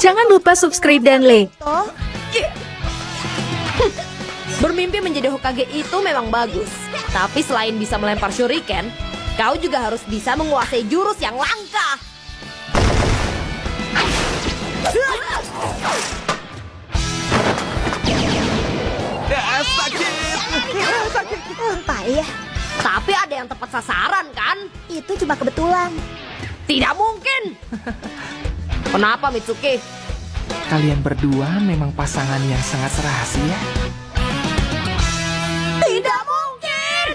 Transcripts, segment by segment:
Jangan lupa subscribe dan like. Toh, Bermimpi menjadi Hokage itu memang bagus. Tapi selain bisa melempar shuriken, kau juga harus bisa menguasai jurus yang langka. Sakit. payah. Tapi ada yang tepat sasaran kan? Itu cuma kebetulan. Tidak mungkin. Kenapa Mitsuki? Kalian berdua memang pasangan yang sangat rahasia. Tidak mungkin.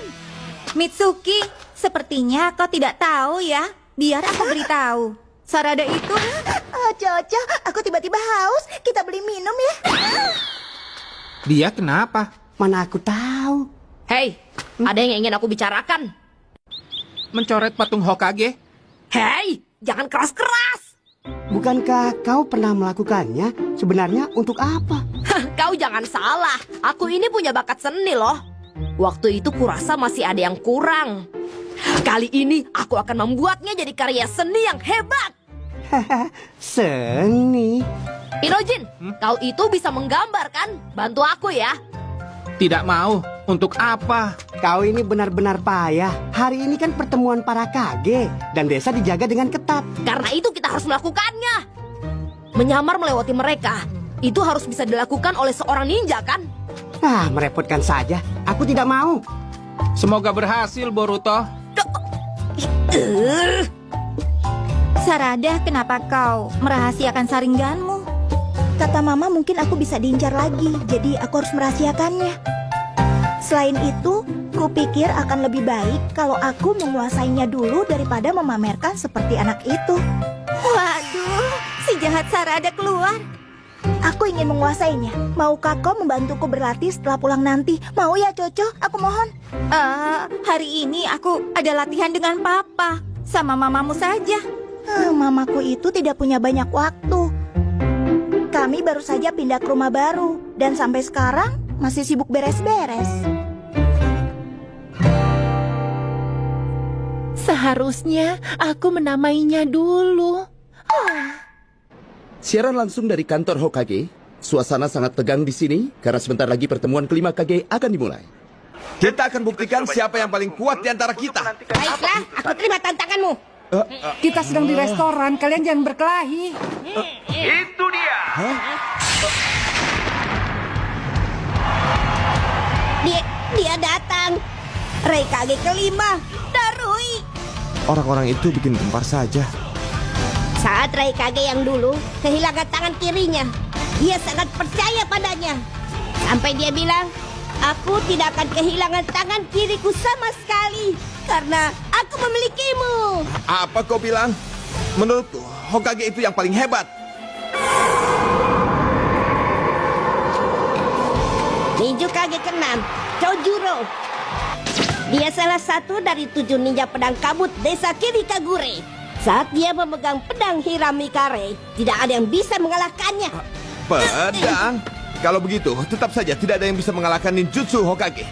Mitsuki, sepertinya kau tidak tahu ya. Biar aku beritahu. Sarada itu... Coco, aku tiba-tiba haus. Kita beli minum ya. Dia kenapa? Mana aku tahu. Hei, ada yang ingin aku bicarakan. Mencoret patung Hokage? Hei, jangan keras-keras. Bukankah kau pernah melakukannya? Sebenarnya untuk apa? Kau jangan salah. Aku ini punya bakat seni loh. Waktu itu kurasa masih ada yang kurang. Kali ini aku akan membuatnya jadi karya seni yang hebat. Seni. Inojin, kau itu bisa menggambar kan? Bantu aku ya. Tidak mau. Untuk apa? Kau ini benar-benar payah. Hari ini kan pertemuan para kage dan desa dijaga dengan ketat. Karena itu kita harus melakukannya. Menyamar melewati mereka, itu harus bisa dilakukan oleh seorang ninja kan? Merepotkan saja. Aku tidak mau. Semoga berhasil, Boruto. Sarada, kenapa kau merahasiakan saringanmu? Kata mama mungkin aku bisa diincar lagi. Jadi aku harus merahasiakannya. Selain itu, kupikir akan lebih baik kalau aku menguasainya dulu daripada memamerkan seperti anak itu. Waduh, si jahat Sarada keluar. Aku ingin menguasainya. Maukah kau membantuku berlatih setelah pulang nanti? Mau ya, Coco? Aku mohon. Hari ini aku ada latihan dengan papa. Sama mamamu saja. Mamaku itu tidak punya banyak waktu. Kami baru saja pindah ke rumah baru. Dan sampai sekarang masih sibuk beres-beres. Seharusnya aku menamainya dulu. Siaran langsung dari kantor Hokage. Suasana sangat tegang di sini karena sebentar lagi pertemuan kelima Kage akan dimulai. Kita akan buktikan siapa yang paling kuat di antara kita. Baiklah, aku terima tantanganmu. Kita sedang di restoran, kalian jangan berkelahi. Itu dia. Dia datang. Raikage kelima, Darui. Orang-orang itu bikin gempar saja. Saat Raikage yang dulu kehilangan tangan kirinya, dia sangat percaya padanya. Sampai dia bilang, aku tidak akan kehilangan tangan kiriku sama sekali. Karena aku memilikimu. Apa kau bilang? Menurutku, Hokage itu yang paling hebat. Ninja Kage ke-6, Chojuro. Dia salah satu dari 7 ninja pedang kabut desa Kirikagure. Saat dia memegang pedang Hiramikare, tidak ada yang bisa mengalahkannya. Pedang? Kalau begitu, tetap saja tidak ada yang bisa mengalahkan ninjutsu Hokage.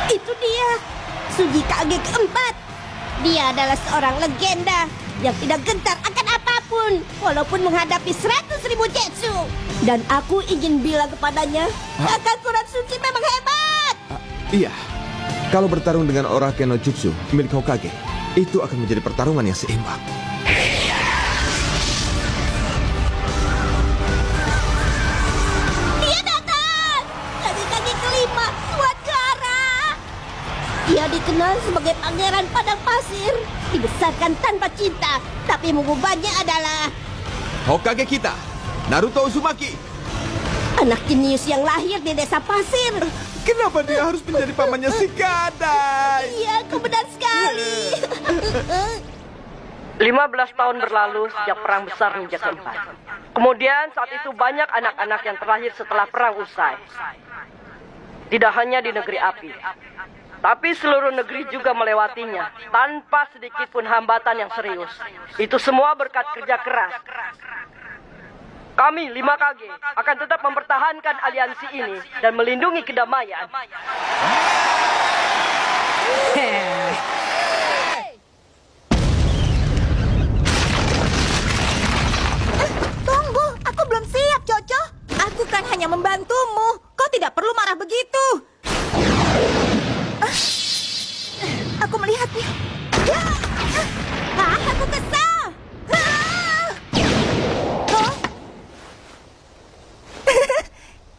Itu dia, Sujikage keempat. Dia adalah seorang legenda yang tidak gentar akan apapun, walaupun menghadapi 100.000 jetsu. Dan aku ingin bilang kepadanya, kakak Kuratsuki memang hebat. Iya, kalau bertarung dengan Orake no Jutsu milik Hokage, itu akan menjadi pertarungan yang seimbang. Dia datang! Kaki-kaki kelima, Tuan Clara! Dia dikenal sebagai pangeran padang pasir. Dibesarkan tanpa cinta, tapi mengubahnya adalah Hokage kita, Naruto Uzumaki. anak jenius yang lahir di desa pasir. Kenapa dia harus menjadi pamannya si Gadai? Iya, kau benar sekali. 15 tahun berlalu sejak perang besar Ninja keempat. Kemudian saat itu banyak anak-anak yang terlahir setelah perang usai. Tidak hanya di negeri api, tapi seluruh negeri juga melewatinya tanpa sedikit pun hambatan yang serius. Itu semua berkat kerja keras. Kami 5 Kage akan tetap mempertahankan aliansi ini dan melindungi kedamaian. lihatnya. Aku kesal.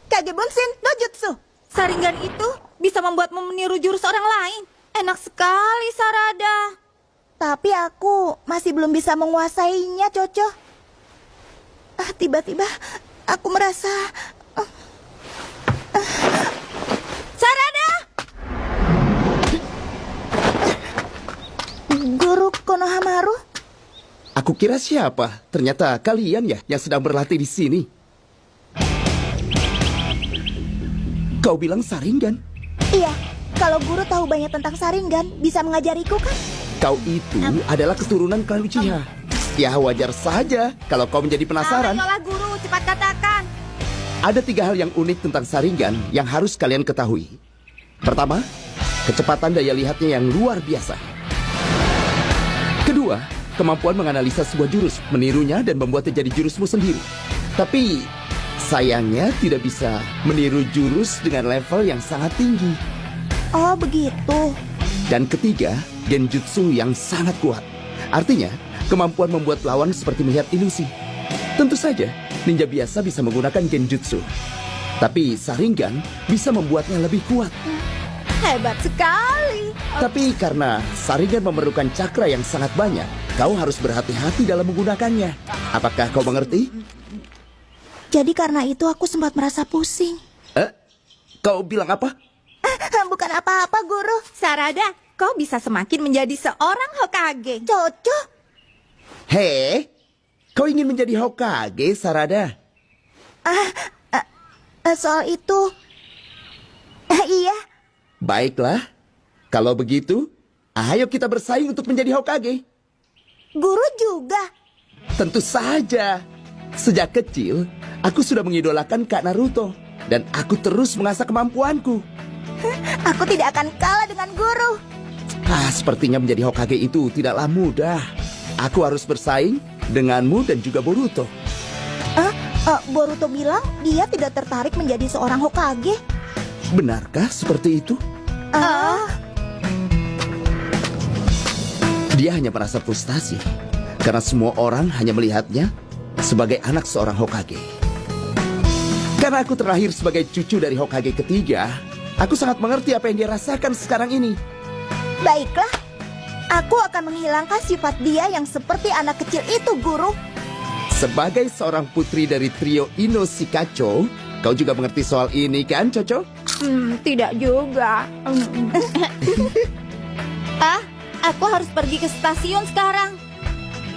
Kage Bunshin no Jutsu. Saringan itu bisa membuatmu meniru jurus orang lain. Enak sekali, Sarada. Tapi aku masih belum bisa menguasainya, Coco. Tiba-tiba aku merasa... Sarada! Guru Konohamaru? Aku kira siapa? Ternyata kalian ya yang sedang berlatih di sini. Kau bilang Sharingan? Iya, kalau guru tahu banyak tentang Sharingan, bisa mengajariku kan? Kau itu adalah keturunan klan Uchiha. Ya wajar saja kalau kau menjadi penasaran. Ayolah guru, cepat katakan. Ada 3 hal yang unik tentang Sharingan yang harus kalian ketahui. Pertama, kecepatan daya lihatnya yang luar biasa. Kedua, kemampuan menganalisa sebuah jurus, menirunya dan membuatnya jadi jurusmu sendiri. Tapi sayangnya tidak bisa meniru jurus dengan level yang sangat tinggi. Oh, begitu. Dan ketiga, genjutsu yang sangat kuat. Artinya, kemampuan membuat lawan seperti melihat ilusi. Tentu saja, ninja biasa bisa menggunakan genjutsu. Tapi Sharingan bisa membuatnya lebih kuat. Hebat sekali. Tapi karena Sharingan memerlukan cakra yang sangat banyak, kau harus berhati-hati dalam menggunakannya. Apakah kau mengerti? Jadi karena itu aku sempat merasa pusing. Kau bilang apa? Bukan apa-apa, Guru. Sarada, kau bisa semakin menjadi seorang Hokage. Coco. Hei, kau ingin menjadi Hokage, Sarada? Soal itu... iya. Baiklah, kalau begitu, ayo kita bersaing untuk menjadi Hokage. Guru juga? Tentu saja. Sejak kecil, aku sudah mengidolakan Kak Naruto. Dan aku terus mengasah kemampuanku. Aku tidak akan kalah dengan guru. Sepertinya menjadi Hokage itu tidaklah mudah. Aku harus bersaing denganmu dan juga Boruto. Boruto bilang dia tidak tertarik menjadi seorang Hokage. Benarkah seperti itu? Dia hanya merasa frustasi karena semua orang hanya melihatnya sebagai anak seorang Hokage. Karena aku terlahir sebagai cucu dari Hokage ketiga, aku sangat mengerti apa yang dia rasakan sekarang ini. Baiklah, aku akan menghilangkan sifat dia yang seperti anak kecil itu, Guru. Sebagai seorang putri dari trio Ino Shikacho, kau juga mengerti soal ini kan, Coco? Tidak juga. Aku harus pergi ke stasiun sekarang.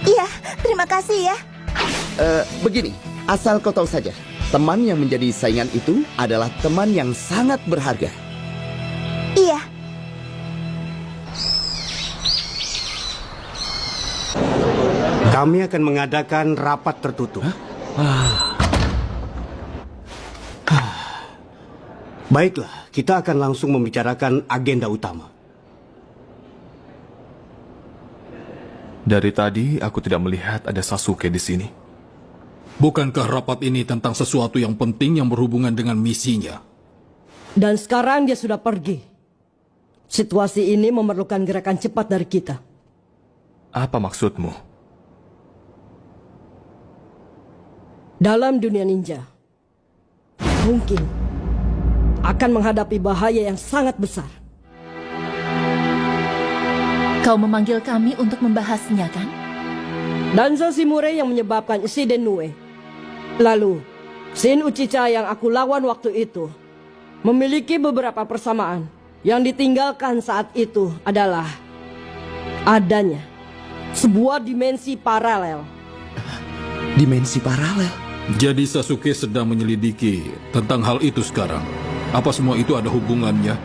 Iya, terima kasih ya. Begini, asal kau tahu saja, teman yang menjadi saingan itu adalah teman yang sangat berharga. Iya. Kami akan mengadakan rapat tertutup. Baiklah, kita akan langsung membicarakan agenda utama. Dari tadi aku tidak melihat ada Sasuke di sini. Bukankah rapat ini tentang sesuatu yang penting yang berhubungan dengan misinya? Dan sekarang dia sudah pergi. Situasi ini memerlukan gerakan cepat dari kita. Apa maksudmu? Dalam dunia ninja, mungkin akan menghadapi bahaya yang sangat besar. Kau memanggil kami untuk membahasnya, kan? Danzo Shimure yang menyebabkan insiden Nue. Lalu, Shin Uchiha yang aku lawan waktu itu memiliki beberapa persamaan. Yang ditinggalkan saat itu adalah adanya sebuah dimensi paralel. Dimensi paralel? Jadi Sasuke sedang menyelidiki tentang hal itu sekarang. Apa semua itu ada hubungannya?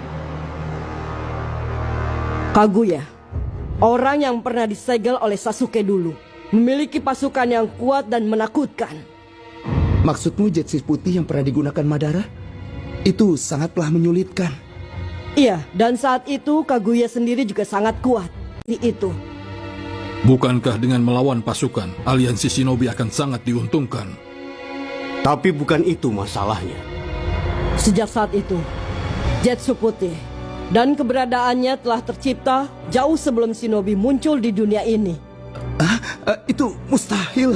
Kaguya, orang yang pernah disegel oleh Sasuke dulu, memiliki pasukan yang kuat dan menakutkan. Maksudmu jetsi putih yang pernah digunakan Madara? Itu sangatlah menyulitkan. Iya, dan saat itu Kaguya sendiri juga sangat kuat. Di itu. Bukankah dengan melawan pasukan, aliansi shinobi akan sangat diuntungkan? Tapi bukan itu masalahnya. Sejak saat itu, Jetsu Putih Dan keberadaannya telah tercipta jauh sebelum shinobi muncul di dunia ini. Itu mustahil.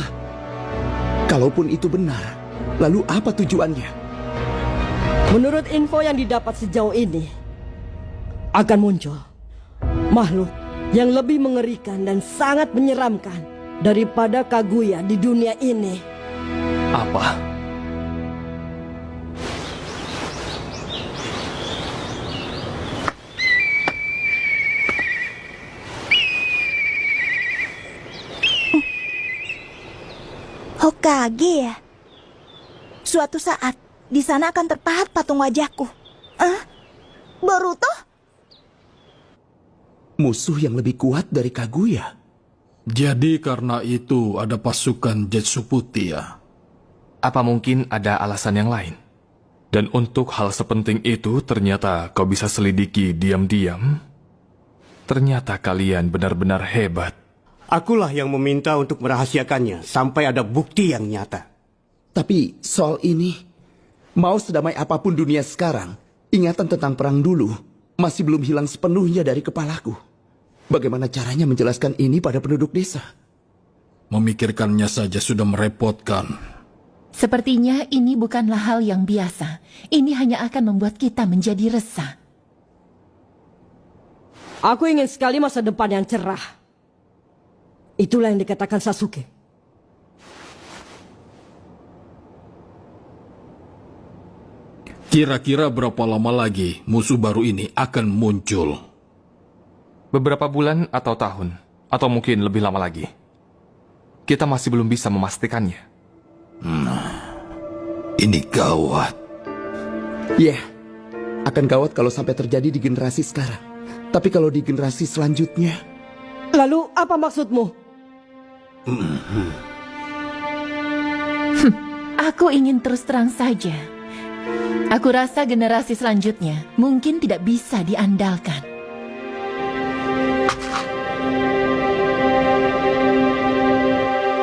Kalaupun itu benar, lalu apa tujuannya? Menurut info yang didapat sejauh ini, akan muncul makhluk yang lebih mengerikan dan sangat menyeramkan daripada Kaguya di dunia ini. Apa? Hokage ya? Suatu saat, di sana akan terpahat patung wajahku. Boruto? Musuh yang lebih kuat dari Kaguya. Jadi karena itu ada pasukan Zetsu Putih ya? Apa mungkin ada alasan yang lain? Dan untuk hal sepenting itu ternyata kau bisa selidiki diam-diam? Ternyata kalian benar-benar hebat. Akulah yang meminta untuk merahasiakannya sampai ada bukti yang nyata. Tapi soal ini, mau sedamai apapun dunia sekarang, ingatan tentang perang dulu masih belum hilang sepenuhnya dari kepalaku. Bagaimana caranya menjelaskan ini pada penduduk desa? Memikirkannya saja sudah merepotkan. Sepertinya ini bukanlah hal yang biasa. Ini hanya akan membuat kita menjadi resah. Aku ingin sekali masa depan yang cerah. Itulah yang dikatakan Sasuke. Kira-kira berapa lama lagi musuh baru ini akan muncul? Beberapa bulan atau tahun, atau mungkin lebih lama lagi. Kita masih belum bisa memastikannya. Ini gawat. Akan gawat kalau sampai terjadi di generasi sekarang. Tapi kalau di generasi selanjutnya... Lalu apa maksudmu? Aku ingin terus terang saja. Aku rasa generasi selanjutnya mungkin tidak bisa diandalkan.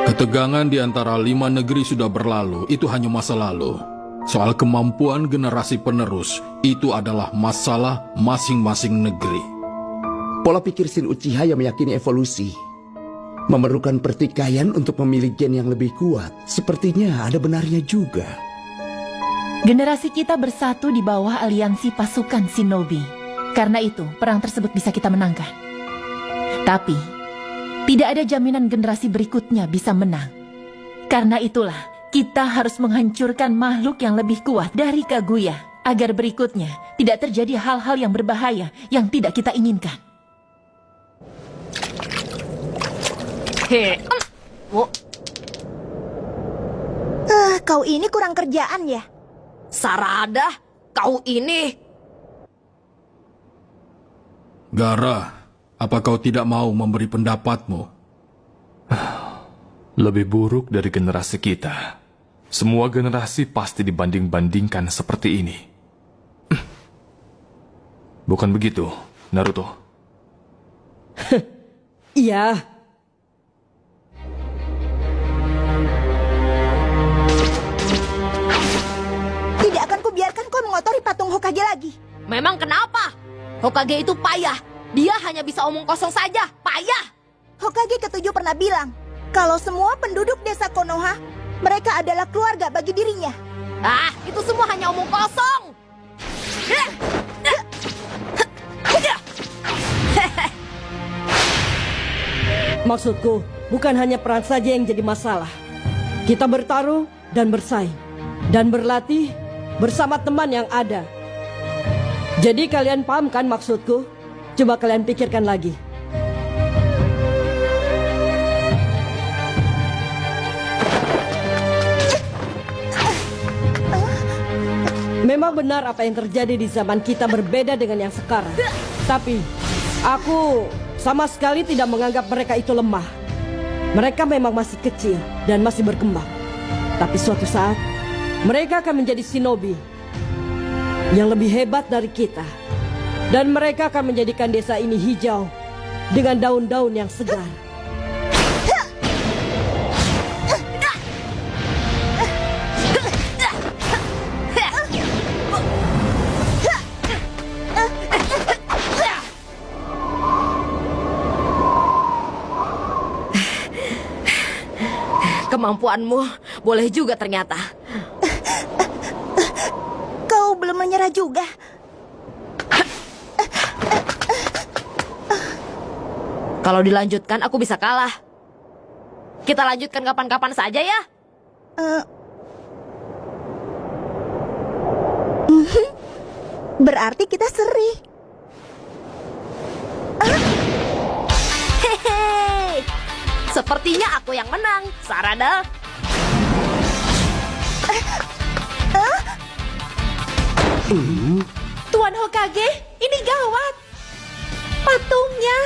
Ketegangan di antara 5 negeri sudah berlalu, itu hanya masa lalu. Soal kemampuan generasi penerus, itu adalah masalah masing-masing negeri. Pola pikir Shin Uchiha yang meyakini evolusi memerlukan pertikaian untuk memilih gen yang lebih kuat. Sepertinya ada benarnya juga. Generasi kita bersatu di bawah aliansi pasukan shinobi. Karena itu, perang tersebut bisa kita menangkan. Tapi, tidak ada jaminan generasi berikutnya bisa menang. Karena itulah, kita harus menghancurkan makhluk yang lebih kuat dari Kaguya, agar berikutnya tidak terjadi hal-hal yang berbahaya yang tidak kita inginkan. Kau ini kurang kerjaan ya? Sarada, kau ini... Gara, apa kau tidak mau memberi pendapatmu? Lebih buruk dari generasi kita. Semua generasi pasti dibanding-bandingkan seperti ini. Bukan begitu, Naruto? Iya. Tidak akan kubiarkan kau mengotori patung Hokage lagi. Memang kenapa? Hokage itu payah. Dia hanya bisa omong kosong saja. Payah. Hokage ke-7 pernah bilang, kalau semua penduduk desa Konoha, mereka adalah keluarga bagi dirinya. Itu semua hanya omong kosong. Maksudku, bukan hanya perang saja yang jadi masalah. Kita bertarung dan bersaing. Dan berlatih bersama teman yang ada. Jadi kalian paham kan maksudku? Coba kalian pikirkan lagi. Memang benar apa yang terjadi di zaman kita berbeda dengan yang sekarang. Tapi, aku sama sekali tidak menganggap mereka itu lemah. Mereka memang masih kecil dan masih berkembang. Tapi suatu saat, mereka akan menjadi shinobi yang lebih hebat dari kita. Dan mereka akan menjadikan desa ini hijau dengan daun-daun yang segar. Kemampuanmu boleh juga ternyata. Kau belum menyerah juga. Kalau dilanjutkan aku bisa kalah. Kita lanjutkan kapan-kapan saja ya. Berarti kita seri. Hehe. Sepertinya aku yang menang, Sarada. Tuan Hokage, ini gawat. Patungnya.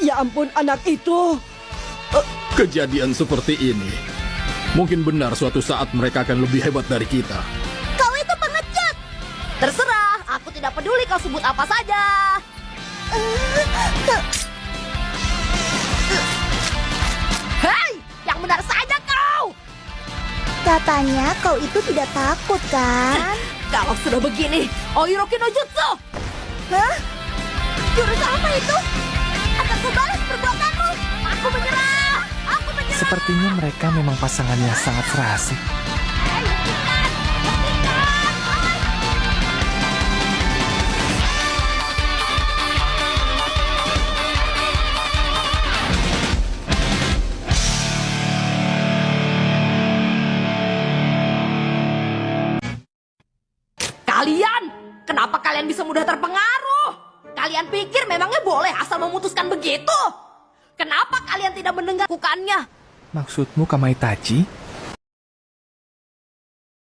Ya ampun, anak itu. Kejadian seperti ini. Mungkin benar suatu saat mereka akan lebih hebat dari kita. Kau itu pengecut. Terserah, aku tidak peduli kau sebut apa saja. Hei, yang benar saja kau. Katanya kau itu tidak takut, kan? Kalau sudah begini, Oiroki no Jutsu. Hah? Jurus apa itu? Akan kubalas perbuatanmu. Aku menyerah. Aku menyerah. Sepertinya mereka memang pasangan yang sangat serasi. Kalian, kenapa kalian bisa mudah terpengaruh? Kalian pikir memangnya boleh asal memutuskan begitu? Kenapa kalian tidak mendengarkannya? Maksudmu Kamaitachi?